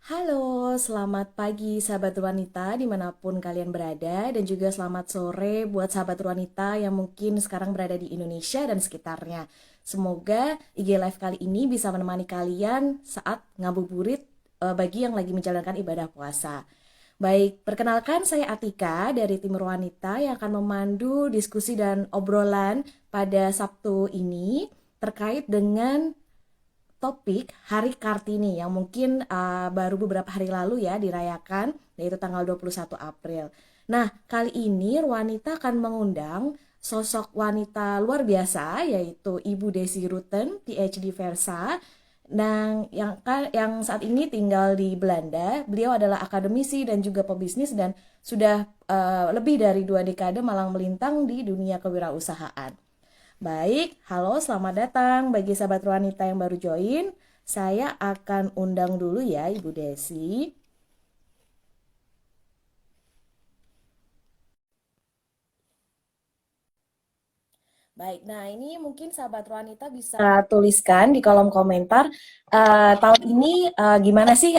Halo, selamat pagi sahabat wanita dimanapun kalian berada dan juga selamat sore buat sahabat wanita yang mungkin sekarang berada di Indonesia dan sekitarnya. Semoga IG Live kali ini bisa menemani kalian saat ngabuburit bagi yang lagi menjalankan ibadah puasa. Baik, perkenalkan saya Atika dari Timur Wanita yang akan memandu diskusi dan obrolan pada Sabtu ini terkait dengan topik Hari Kartini yang mungkin baru beberapa hari lalu ya dirayakan, yaitu tanggal 21 April. Nah, kali ini Wanita akan mengundang sosok wanita luar biasa yaitu Ibu Desi Rutten, PhD Versa, yang saat ini tinggal di Belanda. Beliau adalah akademisi dan juga pebisnis dan sudah lebih dari 2 dekade malang melintang di dunia kewirausahaan. Baik, halo, selamat datang bagi sahabat wanita yang baru join. Saya akan undang dulu ya Ibu Desi. Baik, nah ini mungkin sahabat wanita bisa tuliskan di kolom komentar tahun ini gimana sih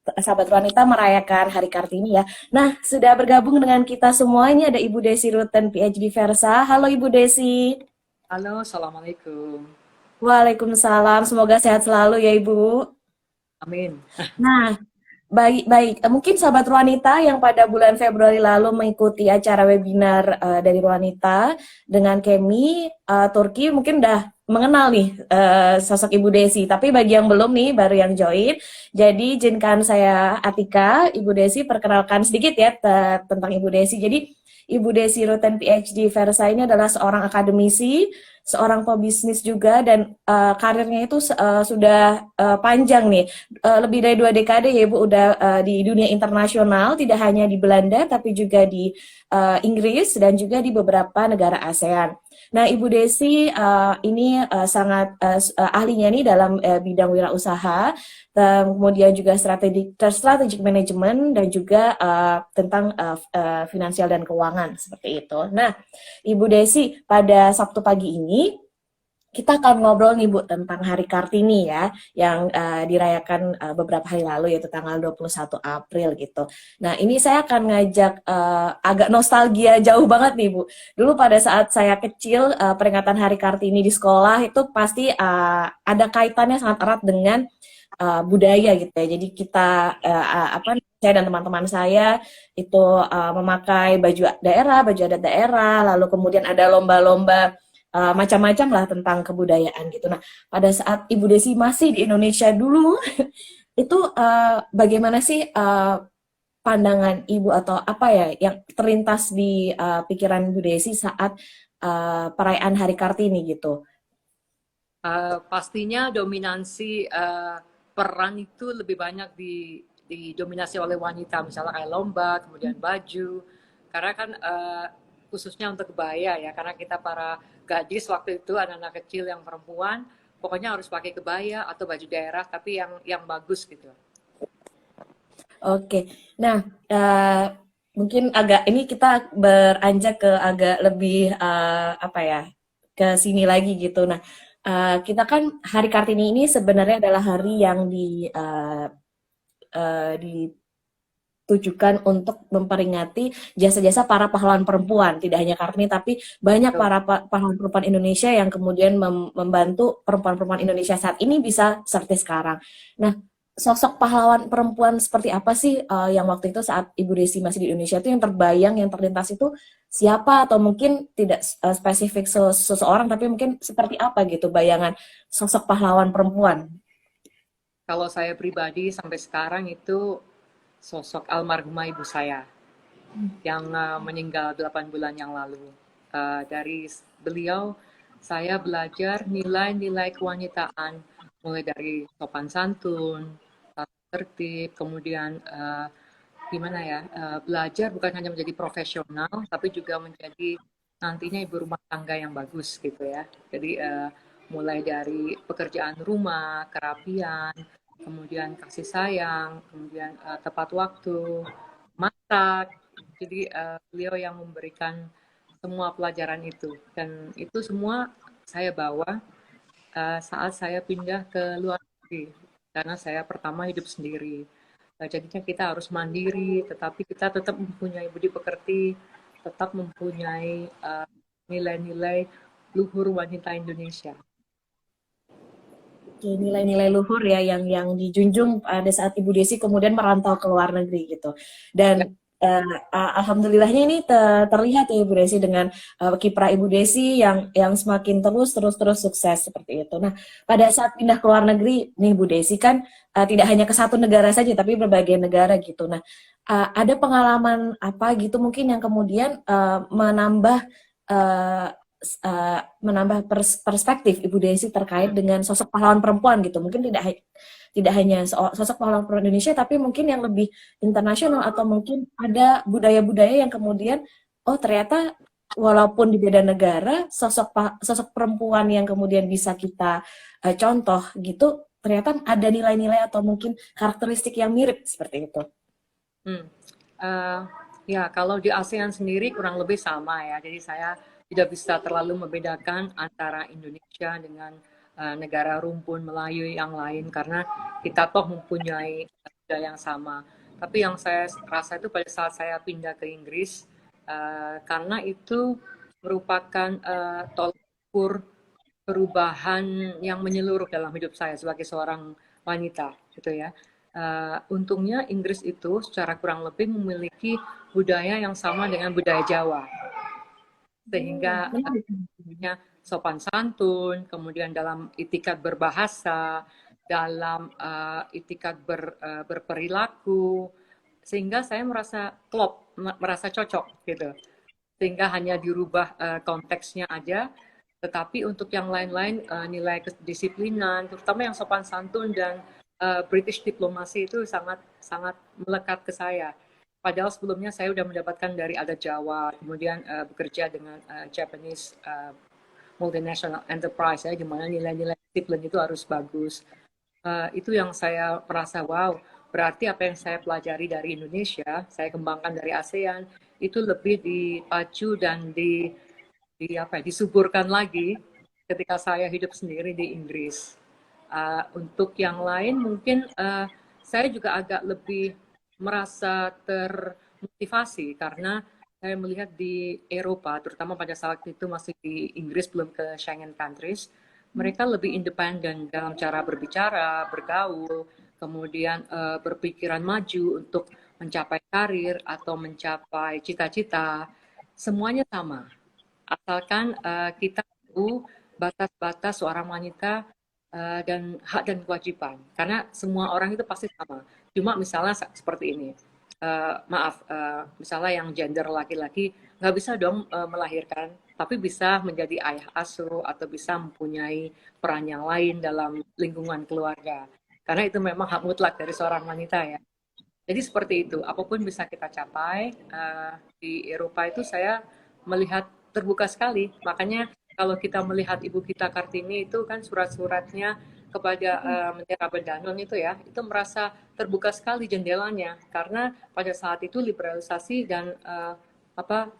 sahabat wanita merayakan Hari Kartini ya. Nah, sudah bergabung dengan kita semua ini ada Ibu Desi Rutten, PhD Versa. Halo Ibu Desi. Halo, Assalamualaikum. Waalaikumsalam, semoga sehat selalu ya Ibu. Amin. Nah, baik. Mungkin sahabat wanita yang pada bulan Februari lalu mengikuti acara webinar dari wanita dengan Kemi Turki mungkin udah mengenal nih sosok Ibu Desi. Tapi bagi yang belum nih, baru yang join. Jadi izinkan saya Atika, Ibu Desi perkenalkan sedikit ya tentang Ibu Desi. Jadi Ibu Desi Rutten PhD Versa ini adalah seorang akademisi, seorang pebisnis juga dan karirnya itu sudah panjang nih, lebih dari 2 dekade ya Ibu udah di dunia internasional, tidak hanya di Belanda tapi juga di Inggris dan juga di beberapa negara ASEAN. Nah, Ibu Desi ini sangat ahlinya nih dalam bidang wirausaha, kemudian juga strategic management dan juga tentang finansial dan keuangan seperti itu. Nah, Ibu Desi pada Sabtu pagi ini kita akan ngobrol nih Bu tentang Hari Kartini ya yang dirayakan beberapa hari lalu yaitu tanggal 21 April gitu. Nah, ini saya akan ngajak agak nostalgia jauh banget nih Bu. Dulu pada saat saya kecil peringatan Hari Kartini di sekolah itu pasti ada kaitannya sangat erat dengan budaya gitu ya. Jadi kita apa saya dan teman-teman saya itu memakai baju daerah, baju adat daerah, lalu kemudian ada lomba-lomba macam-macam lah tentang kebudayaan gitu. Nah, pada saat Ibu Desi masih di Indonesia dulu, itu bagaimana sih pandangan Ibu atau apa ya yang terlintas di pikiran Ibu Desi saat perayaan Hari Kartini gitu? Pastinya dominansi peran itu lebih banyak didominasi oleh wanita, misalnya kayak lomba, kemudian baju. Karena kan khususnya untuk kebaya ya, karena kita para gadis waktu itu anak-anak kecil yang perempuan, pokoknya harus pakai kebaya atau baju daerah, tapi yang bagus gitu. Oke, nah mungkin agak ini kita beranjak ke agak lebih apa ya ke sini lagi gitu. Nah, kita kan Hari Kartini ini sebenarnya adalah hari yang ditujukan untuk memperingati jasa-jasa para pahlawan perempuan. Tidak hanya Kartini, tapi banyak Tuh. para pahlawan perempuan Indonesia yang kemudian membantu perempuan-perempuan Indonesia saat ini bisa seperti sekarang. Nah, sosok pahlawan perempuan seperti apa sih yang waktu itu saat Ibu Desi masih di Indonesia itu yang terbayang, yang terlintas itu siapa atau mungkin tidak spesifik seseorang tapi mungkin seperti apa gitu bayangan sosok pahlawan perempuan. Kalau saya pribadi sampai sekarang itu sosok almarhumah ibu saya yang meninggal 8 bulan yang lalu. Dari beliau, saya belajar nilai-nilai kewanitaan, mulai dari sopan santun, tata tertib, kemudian gimana ya, belajar bukan hanya menjadi profesional, tapi juga menjadi nantinya ibu rumah tangga yang bagus gitu ya. Jadi mulai dari pekerjaan rumah, kerapian, kemudian kasih sayang, kemudian tepat waktu, masak. Jadi beliau yang memberikan semua pelajaran itu dan itu semua saya bawa saat saya pindah ke luar negeri. karena saya pertama hidup sendiri. Jadinya kita harus mandiri, tetapi kita tetap mempunyai budi pekerti, tetap mempunyai nilai-nilai luhur wanita Indonesia. Oke, nilai-nilai luhur ya yang dijunjung pada saat Ibu Desi kemudian merantau ke luar negeri gitu. Ya, Dan alhamdulillahnya ini terlihat ya Ibu Desi dengan kiprah Ibu Desi yang semakin terus sukses seperti itu. Nah, pada saat pindah ke luar negeri nih Ibu Desi kan tidak hanya ke satu negara saja tapi berbagai negara gitu. Nah, ada pengalaman apa gitu mungkin yang kemudian menambah uh, menambah perspektif Ibu Desi terkait dengan sosok pahlawan perempuan gitu. Mungkin tidak hanya sosok pahlawan perempuan Indonesia, tapi mungkin yang lebih internasional atau mungkin ada budaya-budaya yang kemudian oh ternyata walaupun di beda negara sosok perempuan yang kemudian bisa kita contoh gitu ternyata ada nilai-nilai atau mungkin karakteristik yang mirip seperti itu. hmm. Uh, ya kalau di ASEAN sendiri kurang lebih sama ya. Jadi saya tidak bisa terlalu membedakan antara Indonesia dengan negara rumpun Melayu yang lain karena kita toh mempunyai budaya yang sama. Tapi yang saya rasa itu pada saat saya pindah ke Inggris, karena itu merupakan tolak ukur perubahan yang menyeluruh dalam hidup saya sebagai seorang wanita, gitu ya. Untungnya Inggris itu secara kurang lebih memiliki budaya yang sama dengan budaya Jawa, sehingga Menarik. sopan santun, kemudian dalam itikat berbahasa, dalam itikat berperilaku, sehingga saya merasa klop, merasa cocok gitu. Sehingga hanya dirubah konteksnya aja, tetapi untuk yang lain-lain nilai kedisiplinan, terutama yang sopan santun dan British diplomasi itu sangat sangat melekat ke saya. Padahal sebelumnya saya sudah mendapatkan dari adat Jawa, kemudian bekerja dengan Japanese multinational enterprise ya, di mana nilai-nilai disiplin itu harus bagus. Itu yang saya merasa wow, berarti apa yang saya pelajari dari Indonesia, saya kembangkan dari ASEAN, itu lebih dipacu dan disuburkan lagi ketika saya hidup sendiri di Inggris. Untuk yang lain mungkin saya juga agak lebih merasa termotivasi karena saya melihat di Eropa, terutama pada saat itu masih di Inggris belum ke Schengen countries, mereka lebih independen dalam cara berbicara, bergaul, kemudian berpikiran maju untuk mencapai karir atau mencapai cita-cita, semuanya sama. Asalkan kita tahu batas-batas seorang wanita dan hak dan kewajiban. Karena semua orang itu pasti sama. Cuma misalnya seperti ini, maaf, misalnya yang gender laki-laki nggak bisa dong melahirkan, tapi bisa menjadi ayah asuh atau bisa mempunyai peran yang lain dalam lingkungan keluarga. Karena itu memang hak mutlak dari seorang wanita ya. Jadi seperti itu, apapun bisa kita capai. Di Eropa itu saya melihat terbuka sekali. Makanya kalau kita melihat Ibu kita Kartini itu kan surat-suratnya kepada Menteri Abedanon itu ya, itu merasa terbuka sekali jendelanya karena pada saat itu liberalisasi dan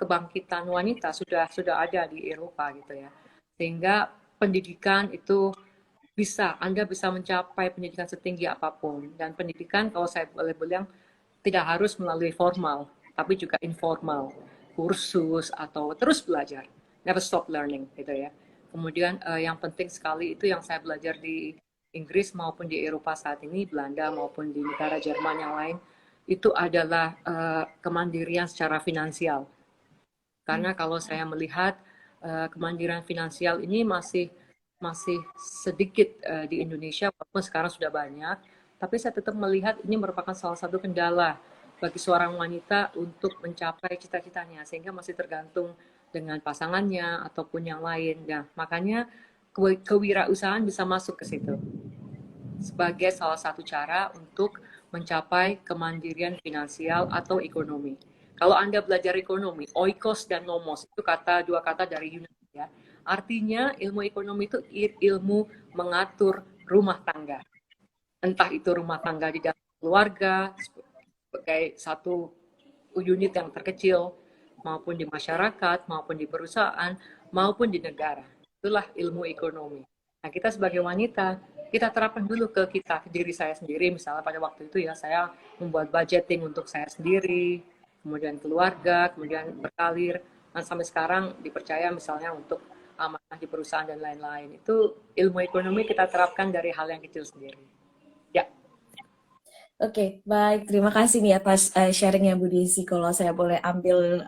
kebangkitan wanita sudah ada di Eropa gitu ya. Sehingga pendidikan itu Anda bisa mencapai pendidikan setinggi apapun. Dan pendidikan kalau saya boleh bilang tidak harus melalui formal, tapi juga informal, kursus atau terus belajar, never stop learning gitu ya. Kemudian yang penting sekali itu yang saya belajar di Inggris maupun di Eropa saat ini, Belanda maupun di negara Jerman yang lain, itu adalah kemandirian secara finansial. Karena kalau saya melihat kemandirian finansial ini masih sedikit di Indonesia, walaupun sekarang sudah banyak, tapi saya tetap melihat ini merupakan salah satu kendala bagi seorang wanita untuk mencapai cita-citanya, sehingga masih tergantung dengan pasangannya ataupun yang lain. Nah, makanya kewirausahaan bisa masuk ke situ sebagai salah satu cara untuk mencapai kemandirian finansial atau ekonomi. Kalau Anda belajar ekonomi, oikos dan nomos itu dua kata dari Yunani ya. Artinya ilmu ekonomi itu ilmu mengatur rumah tangga. Entah itu rumah tangga di dalam keluarga sebagai satu unit yang terkecil, maupun di masyarakat, maupun di perusahaan, maupun di negara. Itulah ilmu ekonomi. Nah, Nah, kita sebagai wanita, kita terapkan dulu ke diri saya sendiri. Misalnya pada waktu itu ya, saya membuat budgeting untuk saya sendiri, kemudian keluarga, kemudian berkarir, dan sampai sekarang dipercaya misalnya untuk amanah di perusahaan dan lain-lain. Itu ilmu ekonomi kita terapkan dari hal yang kecil sendiri. Ya, Oke, baik. Terima kasih nih atas sharingnya Bu Desi. Kalau saya boleh ambil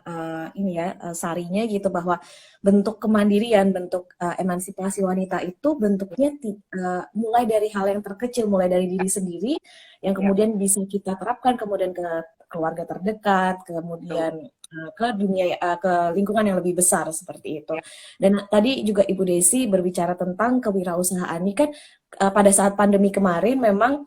ini ya sarinya gitu bahwa bentuk kemandirian, bentuk emansipasi wanita itu bentuknya mulai dari hal yang terkecil, mulai dari diri sendiri, yang ya, kemudian bisa kita terapkan kemudian ke keluarga terdekat, betul. kemudian ke dunia, ke lingkungan yang lebih besar seperti itu. Ya, Dan tadi juga Ibu Desi berbicara tentang kewirausahaan. Ini kan pada saat pandemi kemarin memang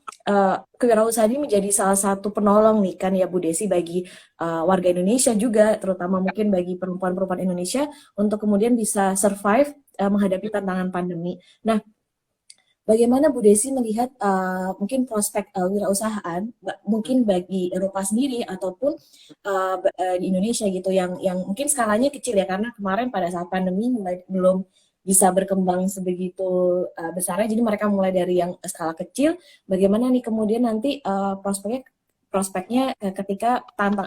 kewirausahaan ini menjadi salah satu penolong nih kan ya Bu Desi bagi warga Indonesia juga, terutama mungkin bagi perempuan-perempuan Indonesia untuk kemudian bisa survive menghadapi tantangan pandemi. Nah, bagaimana Bu Desi melihat mungkin prospek wirausahaan mungkin bagi Eropa sendiri ataupun di Indonesia gitu yang mungkin skalanya kecil ya karena kemarin pada saat pandemi belum bisa berkembang sebegitu besarnya jadi mereka mulai dari yang skala kecil bagaimana nih kemudian nanti prospeknya ketika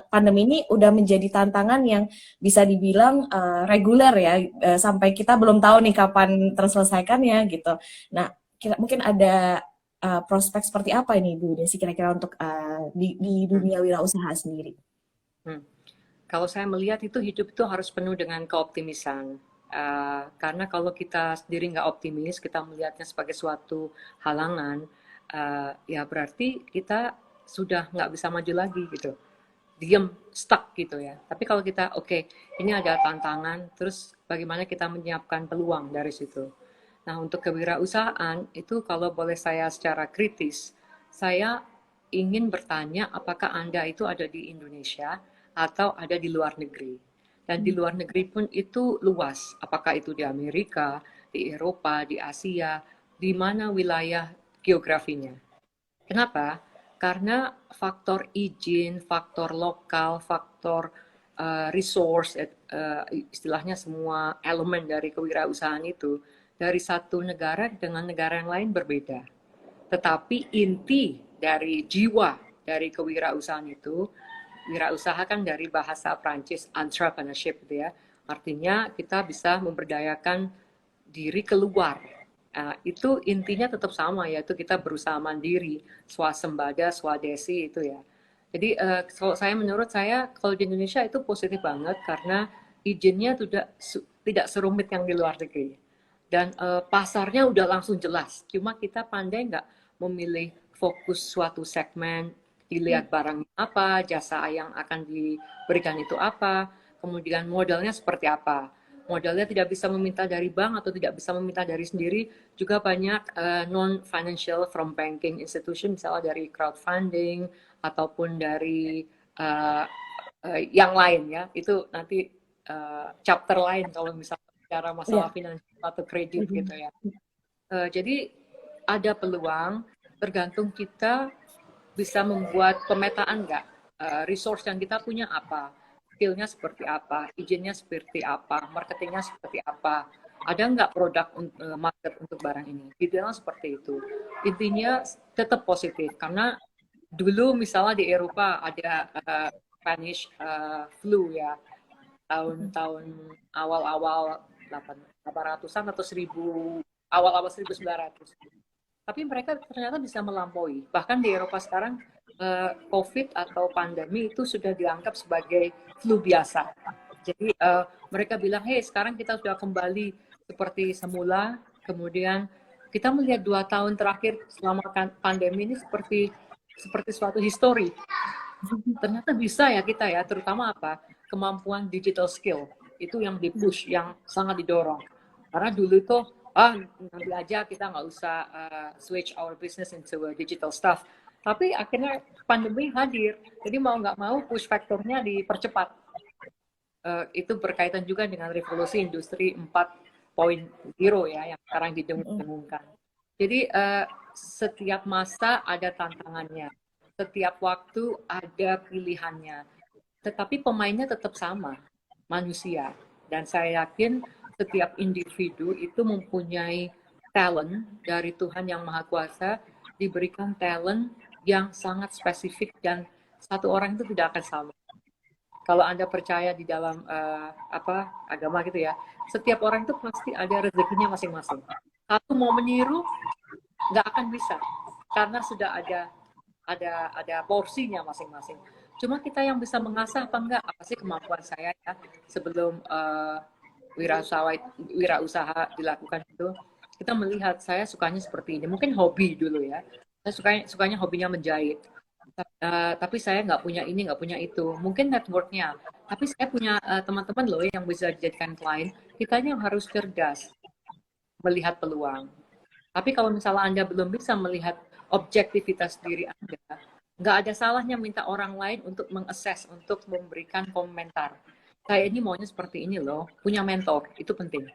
pandemi ini udah menjadi tantangan yang bisa dibilang reguler ya sampai kita belum tahu nih kapan terselesaikannya gitu. Nah, mungkin ada prospek seperti apa ini Bu Desi kira-kira untuk di hmm, dunia wirausaha sendiri? hmm. Kalau saya melihat itu hidup itu harus penuh dengan keoptimisan. Karena kalau kita sendiri nggak optimis, kita melihatnya sebagai suatu halangan, ya berarti kita sudah nggak bisa maju lagi gitu. Diem, stuck gitu ya. Tapi kalau kita, oke, ini ada tantangan, terus bagaimana kita menyiapkan peluang dari situ. Nah, untuk kewirausahaan, itu kalau boleh saya secara kritis, saya ingin bertanya apakah Anda itu ada di Indonesia atau ada di luar negeri. Dan di luar negeri pun itu luas, apakah itu di Amerika, di Eropa, di Asia, di mana wilayah geografinya. Kenapa? Karena faktor izin, faktor lokal, faktor resource, istilahnya semua elemen dari kewirausahaan itu dari satu negara dengan negara yang lain berbeda. Tetapi inti dari jiwa dari kewirausahaan itu, wirausaha kan dari bahasa Prancis entrepreneurship gitu ya. Artinya kita bisa memberdayakan diri keluar. Itu intinya tetap sama yaitu kita berusaha mandiri, swasembada, swadesi itu ya. Jadi kalau saya menurut saya kalau di Indonesia itu positif banget karena izinnya tidak serumit yang di luar negeri dan pasarnya udah langsung jelas. Cuma kita pandai nggak memilih fokus suatu segmen, dilihat barang apa, jasa yang akan diberikan itu apa, kemudian modalnya seperti apa. Modalnya tidak bisa meminta dari bank atau tidak bisa meminta dari sendiri, juga banyak non-financial from banking institution, misalnya dari crowdfunding ataupun dari yang lain ya. Itu nanti chapter lain kalau misalnya bicara masalah Ya. finansial atau kredit gitu ya. Jadi ada peluang, tergantung kita bisa membuat pemetaan nggak, resource yang kita punya apa, skillnya seperti apa, izinnya seperti apa, marketingnya seperti apa, ada nggak produk market untuk barang ini, idealnya seperti itu. Intinya tetap positif, karena dulu misalnya di Eropa ada Spanish flu ya, tahun-tahun awal-awal 800-an atau 1000, awal-awal 1900. Tapi mereka ternyata bisa melampaui. Bahkan di Eropa sekarang COVID atau pandemi itu sudah dianggap sebagai flu biasa. Jadi mereka bilang, hey sekarang kita sudah kembali seperti semula. Kemudian kita melihat 2 tahun terakhir selama pandemi ini seperti suatu histori. Ternyata bisa ya kita ya, terutama apa? Kemampuan digital skill. Itu yang di-push, yang sangat didorong. Karena dulu itu nanti aja kita nggak usah switch our business into a digital stuff. Tapi akhirnya pandemi hadir, jadi mau nggak mau push faktornya dipercepat. Itu berkaitan juga dengan revolusi industri 4.0 ya yang sekarang didengungkan. Jadi setiap masa ada tantangannya, setiap waktu ada pilihannya. Tetapi pemainnya tetap sama, manusia. Dan saya yakin setiap individu itu mempunyai talent dari Tuhan Yang Maha Kuasa, diberikan talent yang sangat spesifik dan satu orang itu tidak akan sama. Kalau Anda percaya di dalam agama gitu ya, setiap orang itu pasti ada rezekinya masing-masing. Satu mau meniru nggak akan bisa karena sudah ada porsinya masing-masing. Cuma kita yang bisa mengasah apa enggak, apa sih kemampuan saya ya sebelum wirausaha dilakukan itu, kita melihat saya sukanya seperti ini. Mungkin hobi dulu ya. Saya sukanya hobinya menjahit. Tapi saya nggak punya ini, nggak punya itu. Mungkin networknya. Tapi saya punya teman-teman loh yang bisa dijadikan klien. Kitanya harus cerdas melihat peluang. Tapi kalau misalnya Anda belum bisa melihat objektivitas diri Anda, nggak ada salahnya minta orang lain untuk mengakses, untuk memberikan komentar. Saya ini maunya seperti ini loh, punya mentor, itu penting.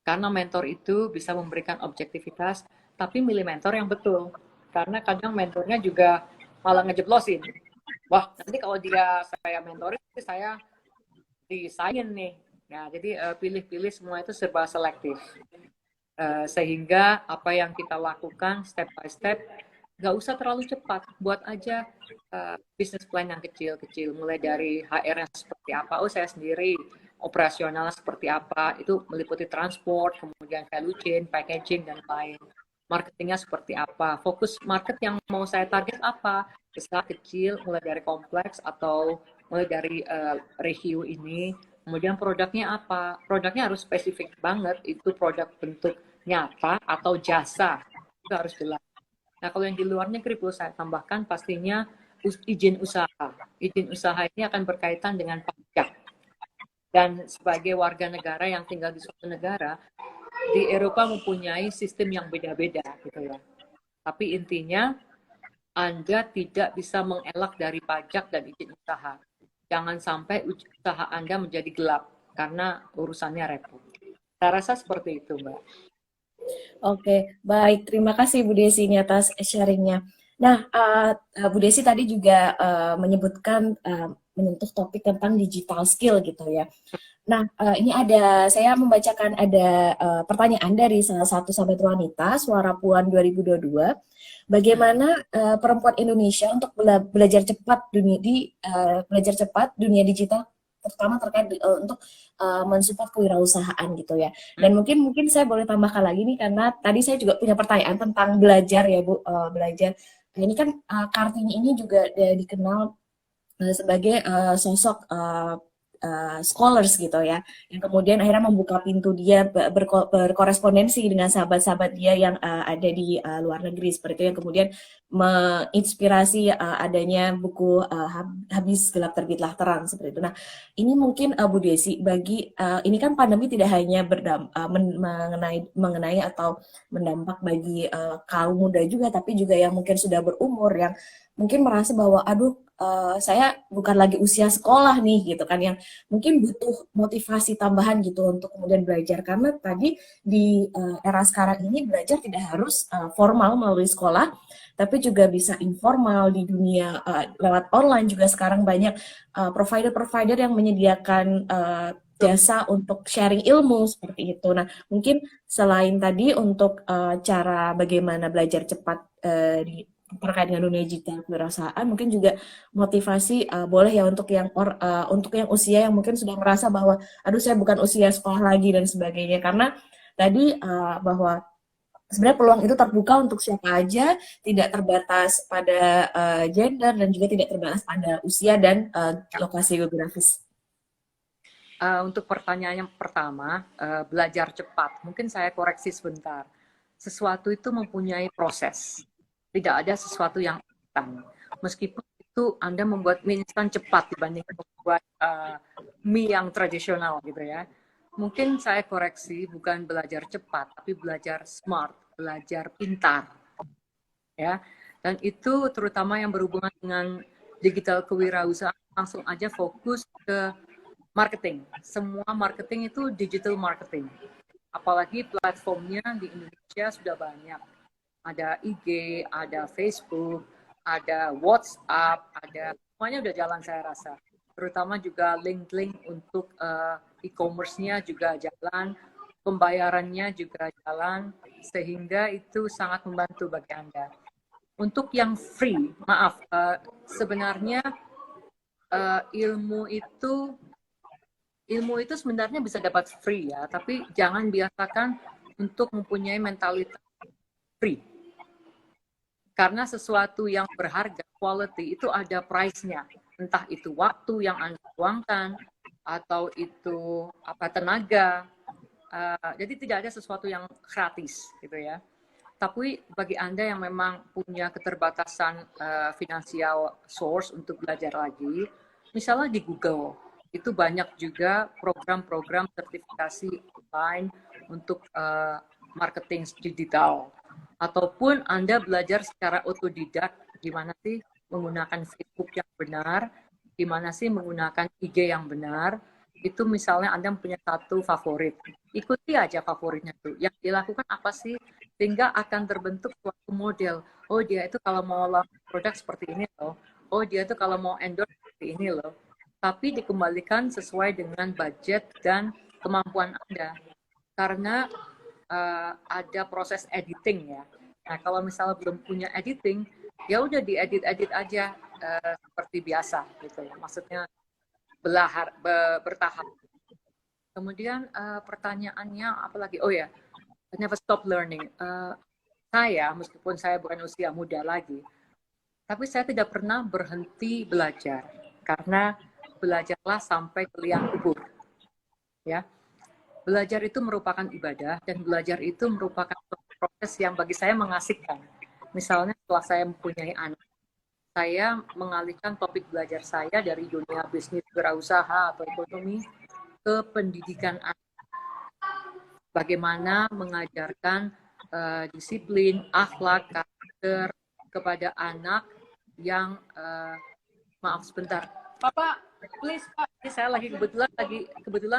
Karena mentor itu bisa memberikan objektivitas, tapi milih mentor yang betul. Karena kadang mentornya juga malah ngejeblosin. Wah, nanti kalau dia saya mentorin, saya disayin nih. Nah, jadi pilih-pilih semua itu serba selektif. Sehingga apa yang kita lakukan step by step, nggak usah terlalu cepat. Buat aja business plan yang kecil-kecil, mulai dari HR-nya seperti apa. Oh, saya sendiri operasional seperti apa, itu meliputi transport, kemudian value chain, packaging, dan lain. Marketingnya seperti apa, fokus market yang mau saya target apa, besar, kecil, mulai dari kompleks, atau mulai dari review ini, kemudian produknya apa, produknya harus spesifik banget, itu produk bentuk nyata atau jasa, itu harus jelas. Nah, kalau yang di luar negeri perlu saya tambahkan pastinya izin usaha. Izin usaha ini akan berkaitan dengan pajak. Dan sebagai warga negara yang tinggal di suatu negara, di Eropa mempunyai sistem yang beda-beda gitu ya. Tapi intinya Anda tidak bisa mengelak dari pajak dan izin usaha. Jangan sampai usaha Anda menjadi gelap karena urusannya repot. Saya rasa seperti itu, Mbak. Oke, baik. Terima kasih Bu Desi ini atas sharingnya. Nah, Bu Desi tadi juga menyebutkan menyentuh topik tentang digital skill gitu ya. Nah, ini saya membacakan ada pertanyaan dari salah satu sahabat wanita, Suara Puan 2022. Bagaimana perempuan Indonesia untuk belajar cepat dunia digital, terutama terkait untuk mensupport kewirausahaan gitu ya. Dan mungkin saya boleh tambahkan lagi nih karena tadi saya juga punya pertanyaan tentang belajar ya Bu, belajar. Ini kan Kartini ini juga dikenal sebagai sosok scholars gitu ya, yang kemudian akhirnya membuka pintu dia berkorespondensi dengan sahabat-sahabat dia yang ada di luar negeri seperti itu, yang kemudian menginspirasi adanya buku Habis Gelap Terbitlah Terang seperti itu. Nah, ini mungkin Bu Desi, ini kan pandemi tidak hanya mengenai atau mendampak bagi kaum muda juga, tapi juga yang mungkin sudah berumur, yang mungkin merasa bahwa aduh, saya bukan lagi usia sekolah nih gitu kan, yang mungkin butuh motivasi tambahan gitu untuk kemudian belajar, karena tadi di era sekarang ini belajar tidak harus formal melalui sekolah, tapi juga bisa informal di dunia lewat online juga. Sekarang banyak provider-provider yang menyediakan jasa untuk sharing ilmu seperti itu. Nah, mungkin selain tadi untuk cara bagaimana belajar cepat terkait dengan dunia digital kewirausahaan, mungkin juga motivasi boleh ya untuk yang usia yang mungkin sudah merasa bahwa aduh, saya bukan usia sekolah lagi dan sebagainya, karena tadi bahwa sebenarnya peluang itu terbuka untuk siapa aja, tidak terbatas pada gender dan juga tidak terbatas pada usia dan lokasi geografis. Untuk pertanyaan yang pertama, belajar cepat. Mungkin saya koreksi sebentar. Sesuatu itu mempunyai proses. Tidak ada sesuatu yang instan. Meskipun itu Anda membuat mie instan cepat dibandingkan membuat mie yang tradisional gitu ya. Mungkin saya koreksi, bukan belajar cepat, tapi belajar smart, belajar pintar. Ya. Dan itu terutama yang berhubungan dengan digital kewirausahaan, langsung aja fokus ke marketing. Semua marketing itu digital marketing. Apalagi platformnya di Indonesia sudah banyak. Ada IG, ada Facebook, ada WhatsApp, semuanya udah jalan saya rasa. Terutama juga link-link untuk e-commerce-nya juga jalan. pembayarannya juga jalan, sehingga itu sangat membantu bagi Anda. Untuk yang free, maaf, sebenarnya ilmu itu sebenarnya bisa dapat free ya, tapi jangan biasakan untuk mempunyai mentalitas free. Karena sesuatu yang berharga, quality, itu ada price-nya. Entah itu waktu yang Anda tuangkan, atau itu tenaga. Jadi tidak ada sesuatu yang gratis gitu ya. Tapi bagi Anda yang memang punya keterbatasan finansial source untuk belajar lagi, misalnya di Google, itu banyak juga program-program sertifikasi online untuk marketing digital. Ataupun Anda belajar secara otodidak, gimana sih menggunakan Facebook yang benar, gimana sih menggunakan IG yang benar. Itu misalnya Anda punya satu favorit, ikuti aja favoritnya tuh. Yang dilakukan apa sih? Sehingga akan terbentuk suatu model. Oh, dia itu kalau mau launch produk seperti ini loh. Oh, dia itu kalau mau endorse seperti ini loh. Tapi dikembalikan sesuai dengan budget dan kemampuan Anda. Karena ada proses editing ya. Nah, kalau misalnya belum punya editing, ya udah diedit-edit aja seperti biasa gitu ya. Maksudnya bertahap. Kemudian pertanyaannya apa lagi? Oh ya, never stop learning. Saya, meskipun saya bukan usia muda lagi, tapi saya tidak pernah berhenti belajar. Karena belajarlah sampai ke liang kubur. Ya, belajar itu merupakan ibadah, dan belajar itu merupakan proses yang bagi saya mengasihkan. Misalnya setelah saya mempunyai anak, saya mengalihkan topik belajar saya dari dunia bisnis, wirausaha, atau ekonomi ke pendidikan anak. Bagaimana mengajarkan disiplin, akhlak, karakter kepada anak yang maaf sebentar, Papa, please Pak, saya lagi kebetulan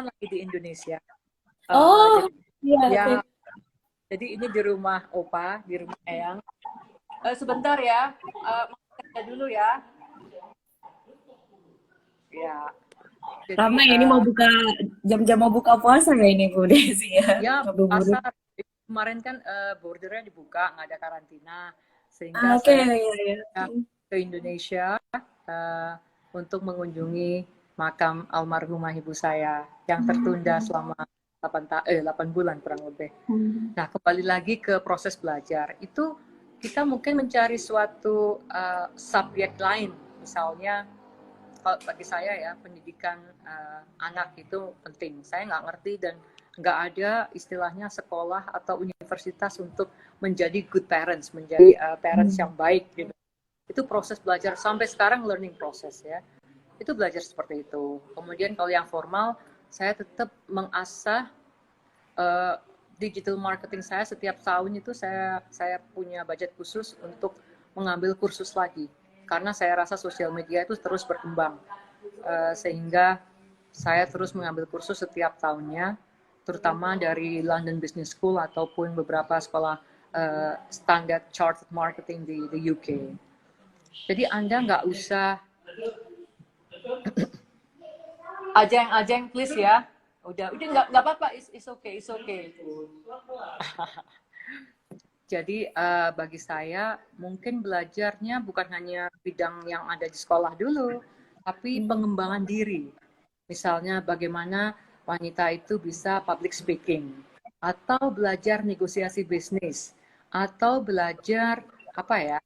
lagi di Indonesia. Oh, Jadi, iya. ya, Okay. jadi ini di rumah Opa, di rumah Eyang. Sebentar ya, kerja dulu ya. Ya. Jadi, Ramai ini mau buka jam-jam mau buka puasa ya ini Bu Desi ya. ya, Ngabuburit. pasar. Kemarin kan bordernya dibuka, nggak ada karantina. Ah, Sehingga oke, saya iya, iya. ke Indonesia untuk mengunjungi makam almarhumah ibu saya yang tertunda selama 8 bulan kurang lebih. Nah, kembali lagi ke proses belajar. Itu kita mungkin mencari suatu subjek lain. Misalnya, kalau bagi saya ya, pendidikan anak itu penting. Saya nggak ngerti dan nggak ada istilahnya sekolah atau universitas untuk menjadi good parents, menjadi parents yang baik gitu. Itu proses belajar sampai sekarang, learning process ya. Itu belajar seperti itu. Kemudian kalau yang formal, saya tetap mengasah digital marketing saya. Setiap tahun itu saya punya budget khusus untuk mengambil kursus lagi. Karena saya rasa sosial media itu terus berkembang. Sehingga saya terus mengambil kursus setiap tahunnya, terutama dari London Business School ataupun beberapa sekolah standar chartered marketing di UK. Jadi Anda nggak usah ajeng please ya. Udah nggak apa-apa, it's okay. Jadi bagi saya mungkin belajarnya bukan hanya bidang yang ada di sekolah dulu, tapi pengembangan diri. Misalnya bagaimana wanita itu bisa public speaking, atau belajar negosiasi bisnis, atau belajar apa ya,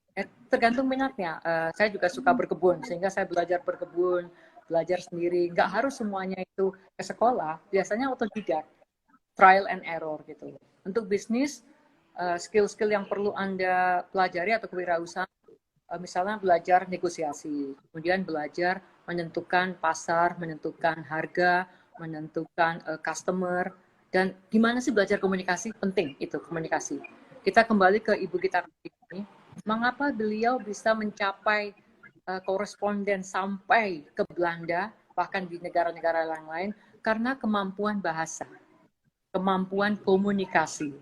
tergantung minatnya. Saya juga suka berkebun, sehingga saya belajar berkebun, belajar sendiri. Nggak harus semuanya itu ke sekolah, biasanya otodidak, trial and error gitu. Untuk bisnis, skill-skill yang perlu Anda pelajari atau kewirausahaan, misalnya belajar negosiasi, kemudian belajar menentukan pasar, menentukan harga, menentukan customer, dan gimana sih belajar komunikasi, penting itu komunikasi. Kita kembali ke ibu kita ini, mengapa beliau bisa mencapai koresponden sampai ke Belanda, bahkan di negara-negara lain, karena kemampuan bahasa, kemampuan komunikasi.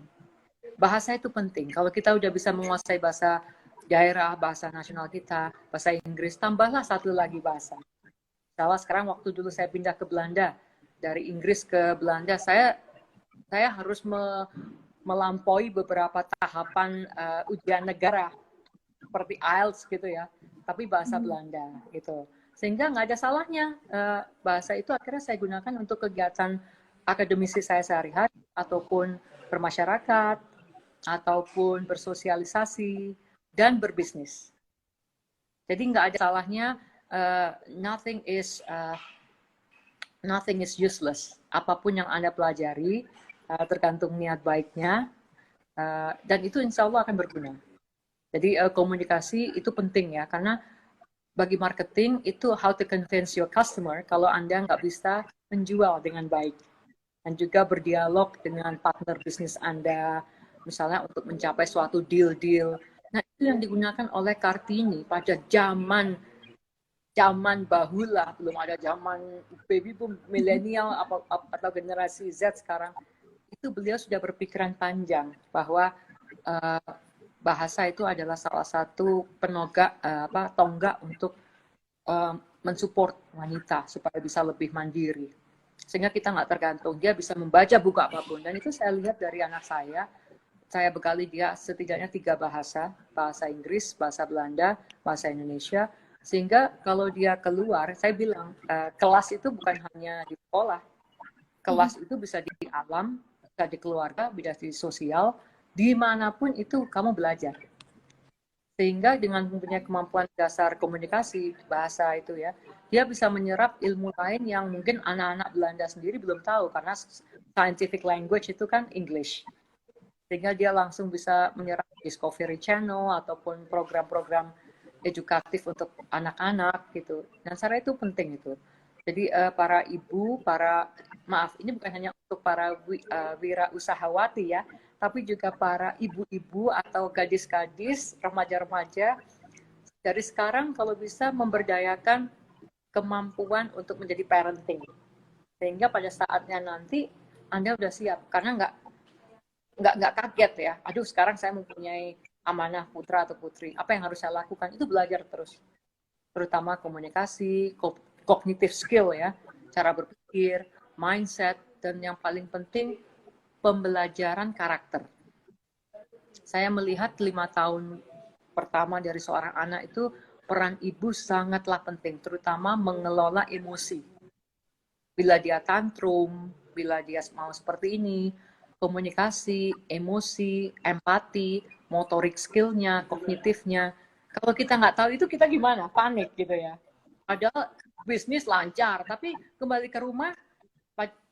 Bahasa itu penting. Kalau kita udah bisa menguasai bahasa daerah, bahasa nasional kita, bahasa Inggris, tambahlah satu lagi bahasa. Misalnya sekarang waktu dulu saya pindah ke Belanda, dari Inggris ke Belanda, saya saya harus melampaui beberapa tahapan ujian negara seperti IELTS gitu ya, tapi bahasa Belanda gitu. Sehingga nggak ada salahnya bahasa itu akhirnya saya gunakan untuk kegiatan akademisi saya sehari-hari, ataupun bermasyarakat, ataupun bersosialisasi, dan berbisnis. Jadi nggak ada salahnya, nothing is useless. Apapun yang Anda pelajari, tergantung niat baiknya, dan itu insya Allah akan berguna. Jadi komunikasi itu penting ya, karena bagi marketing itu how to convince your customer kalau Anda nggak bisa menjual dengan baik. Dan juga berdialog dengan partner bisnis Anda, misalnya untuk mencapai suatu deal-deal. Nah, itu yang digunakan oleh Kartini pada zaman bahula, belum ada zaman baby boom, milenial atau generasi Z sekarang. Itu beliau sudah berpikiran panjang bahwa bahasa itu adalah salah satu tonggak untuk mensupport wanita supaya bisa lebih mandiri. Sehingga kita nggak tergantung, dia bisa membaca buku apapun. Dan itu saya lihat dari anak saya bekali dia setidaknya 3 bahasa, bahasa Inggris, bahasa Belanda, bahasa Indonesia. Sehingga kalau dia keluar, saya bilang, kelas itu bukan hanya di sekolah. Kelas itu bisa di alam, bisa di keluarga, bisa di sosial, dimanapun itu kamu belajar. Sehingga dengan mempunyai kemampuan dasar komunikasi, bahasa itu ya, dia bisa menyerap ilmu lain yang mungkin anak-anak Belanda sendiri belum tahu, karena scientific language itu kan English. Sehingga dia langsung bisa menyerap Discovery Channel ataupun program-program edukatif untuk anak-anak gitu. Dan saya itu penting itu. Jadi para ibu, maaf, ini bukan hanya untuk para wirausahawati ya, tapi juga para ibu-ibu atau gadis-gadis, remaja-remaja, dari sekarang kalau bisa memberdayakan kemampuan untuk menjadi parenting. Sehingga pada saatnya nanti Anda udah siap, karena nggak kaget ya. Aduh, sekarang saya mempunyai amanah putra atau putri. Apa yang harus saya lakukan? Itu belajar terus. Terutama komunikasi, cognitive skill ya, cara berpikir, mindset, dan yang paling penting pembelajaran karakter. Saya melihat 5 tahun pertama dari seorang anak itu peran ibu sangatlah penting, terutama mengelola emosi. Bila dia tantrum, bila dia mau seperti ini, komunikasi, emosi, empati, motorik skillnya, kognitifnya. Kalau kita nggak tahu itu kita gimana? Panik gitu ya. Padahal bisnis lancar, tapi kembali ke rumah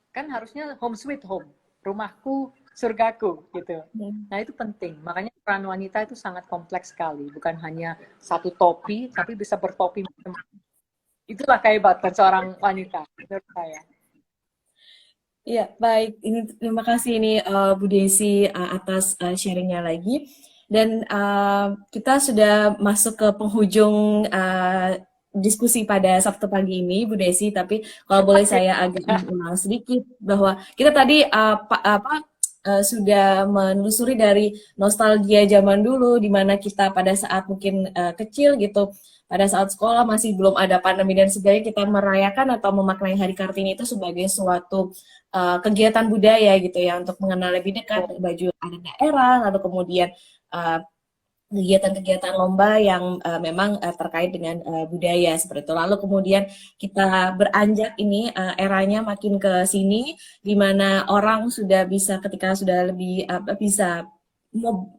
kan harusnya home sweet home, rumahku, surgaku gitu. Nah itu penting. Makanya peran wanita itu sangat kompleks sekali, bukan hanya satu topi, tapi bisa bertopi. Itulah kehebatan seorang wanita menurut saya. Iya, baik. Ini terima kasih ini Bu Desi atas sharingnya lagi. Dan kita sudah masuk ke penghujung diskusi pada Sabtu pagi ini, Bu Desi. Tapi kalau boleh saya agak mengulang sedikit bahwa kita tadi sudah menelusuri dari nostalgia zaman dulu, di mana kita pada saat mungkin kecil gitu, pada saat sekolah masih belum ada pandemi dan sebagainya, kita merayakan atau memaknai Hari Kartini itu sebagai suatu kegiatan budaya gitu ya, untuk mengenal lebih dekat baju adat daerah, lalu kemudian kegiatan-kegiatan lomba yang memang terkait dengan budaya seperti itu. Lalu kemudian kita beranjak ini eranya makin ke sini, di mana orang sudah bisa, ketika sudah lebih bisa mau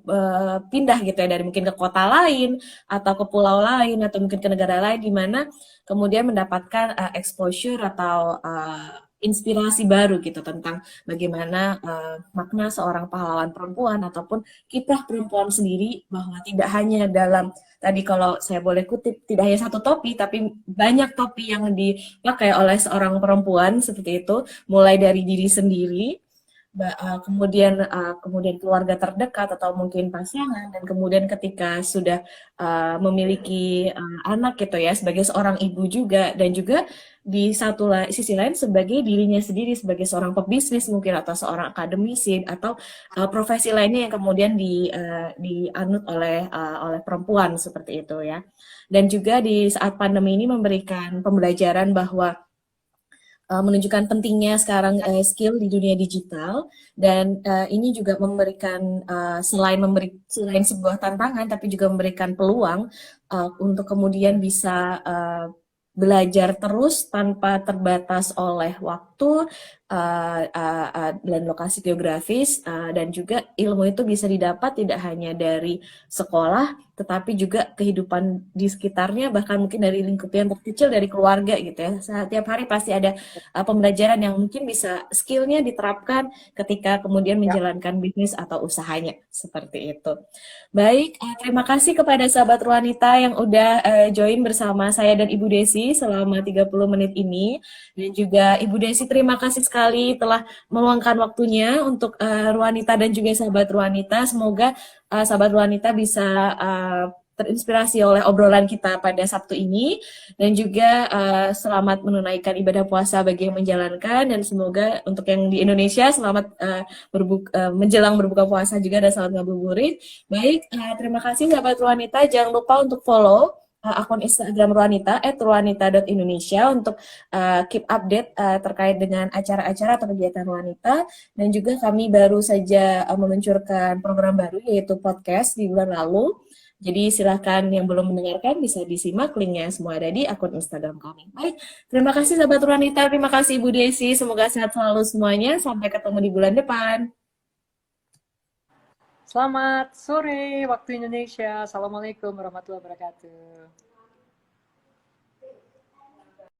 pindah gitu ya, dari mungkin ke kota lain atau ke pulau lain atau mungkin ke negara lain, di mana kemudian mendapatkan exposure atau inspirasi baru gitu tentang bagaimana makna seorang pahlawan perempuan ataupun kiprah perempuan sendiri, bahwa tidak hanya dalam, tadi kalau saya boleh kutip, tidak hanya satu topi, tapi banyak topi yang dipakai oleh seorang perempuan seperti itu, mulai dari diri sendiri, kemudian keluarga terdekat atau mungkin pasangan, dan kemudian ketika sudah memiliki anak gitu ya, sebagai seorang ibu juga, dan juga di sisi lain sebagai dirinya sendiri, sebagai seorang pebisnis mungkin, atau seorang akademisi, atau profesi lainnya yang kemudian dianut oleh perempuan seperti itu ya. Dan juga di saat pandemi ini memberikan pembelajaran bahwa menunjukkan pentingnya sekarang skill di dunia digital dan ini juga memberikan selain sebuah tantangan tapi juga memberikan peluang untuk kemudian bisa belajar terus tanpa terbatas oleh waktu dan lokasi geografis dan juga ilmu itu bisa didapat tidak hanya dari sekolah tetapi juga kehidupan di sekitarnya bahkan mungkin dari lingkup yang terkecil dari keluarga gitu ya. Setiap hari pasti ada pembelajaran yang mungkin bisa skillnya diterapkan ketika kemudian Ya, menjalankan bisnis atau usahanya seperti itu. Baik, terima kasih kepada sahabat wanita yang udah join bersama saya dan Ibu Desi selama 30 menit ini. Dan juga Ibu Desi terima kasih sekali telah meluangkan waktunya untuk wanita dan juga sahabat wanita. Semoga sahabat wanita bisa terinspirasi oleh obrolan kita pada Sabtu ini dan juga selamat menunaikan ibadah puasa bagi yang menjalankan dan semoga untuk yang di Indonesia selamat menjelang berbuka puasa juga dan selamat ngabuburit. Baik, terima kasih sahabat wanita. Jangan lupa untuk follow akun Instagram Ruanita @ruanita.indonesia untuk keep update terkait dengan acara-acara atau kegiatan wanita dan juga kami baru saja meluncurkan program baru yaitu podcast di bulan lalu. Jadi silahkan yang belum mendengarkan bisa disimak linknya semua ada di akun Instagram kami. Baik, terima kasih sahabat Ruanita, terima kasih Ibu Desi, semoga sehat selalu semuanya. Sampai ketemu di bulan depan. selamat sore waktu Indonesia. Assalamualaikum warahmatullahi wabarakatuh.